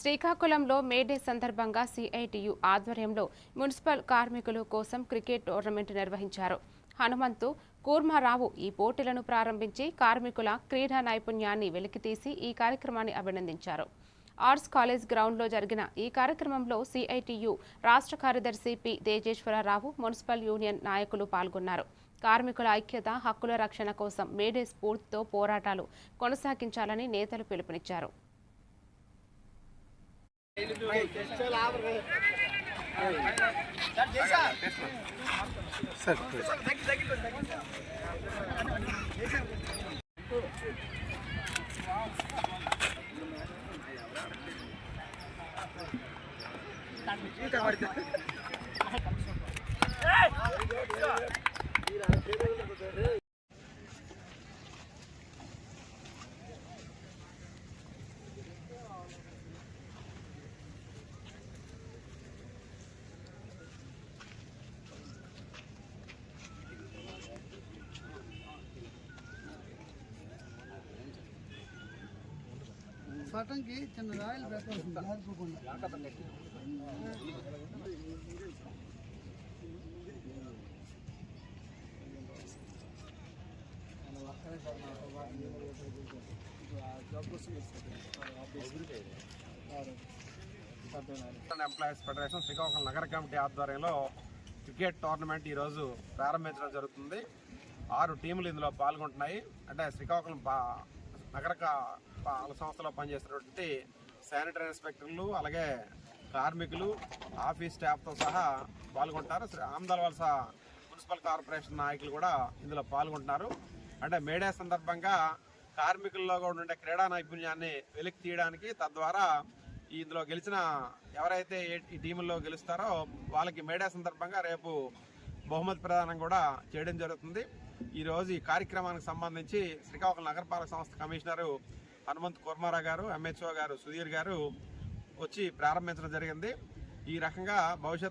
శ్రీకాకుళంలో మేడే సందర్భంగా సిఐటియు ఆధ్వర్యంలో మున్సిపల్ కార్మికుల కోసం క్రికెట్ టోర్నమెంట్ నిర్వహించారు. హనుమంతు కూర్మారావు ఈ పోటీలను ప్రారంభించి కార్మికుల క్రీడా నైపుణ్యాన్ని వెలికితీసి ఈ కార్యక్రమాన్ని అభినందించారు. ఆర్ట్స్ కాలేజ్ గ్రౌండ్లో జరిగిన ఈ కార్యక్రమంలో సిఐటియు రాష్ట్ర కార్యదర్శి పి తేజేశ్వరరావు, మున్సిపల్ యూనియన్ నాయకులు పాల్గొన్నారు. కార్మికుల ఐక్యత, హక్కుల రక్షణ కోసం మేడే స్ఫూర్తితో పోరాటాలు కొనసాగించాలని నేతలు పిలుపునిచ్చారు. పటంకి చిన్న రాయల్ పేపర్ జారిపోకుండా ఎంప్లాయీస్ ఫెడరేషన్ శ్రీకాకుళం నగర కమిటీ ఆధ్వర్యంలో క్రికెట్ టోర్నమెంట్ ఈరోజు ప్రారంభించడం జరుగుతుంది. 6 టీములు ఇందులో పాల్గొంటున్నాయి. అంటే శ్రీకాకుళం నగర పాలక సంస్థలో పనిచేస్తున్నటువంటి శానిటరీ ఇన్స్పెక్టర్లు, అలాగే కార్మికులు, ఆఫీస్ స్టాఫ్తో సహా పాల్గొంటారు. ఆమదాల వలస మున్సిపల్ కార్పొరేషన్ నాయకులు కూడా ఇందులో పాల్గొంటున్నారు. అంటే మేడే సందర్భంగా కార్మికుల్లో కూడా ఉండే క్రీడా నైపుణ్యాన్ని వెలికి తీయడానికి, తద్వారా ఇందులో గెలిచిన ఎవరైతే ఈ టీముల్లో గెలుస్తారో వాళ్ళకి మేడే సందర్భంగా రేపు బహుమతి ప్రదానం కూడా చేయడం జరుగుతుంది. ఈరోజు ఈ కార్యక్రమానికి సంబంధించి శ్రీకాకుళం నగరపాలక సంస్థ కమిషనరు హనుమంతు కూర్మారావు గారు, ఎంహెచ్ఓ గారు సుధీర్ గారు వచ్చి ప్రారంభించడం జరిగింది. ఈ రకంగా భవిష్యత్తు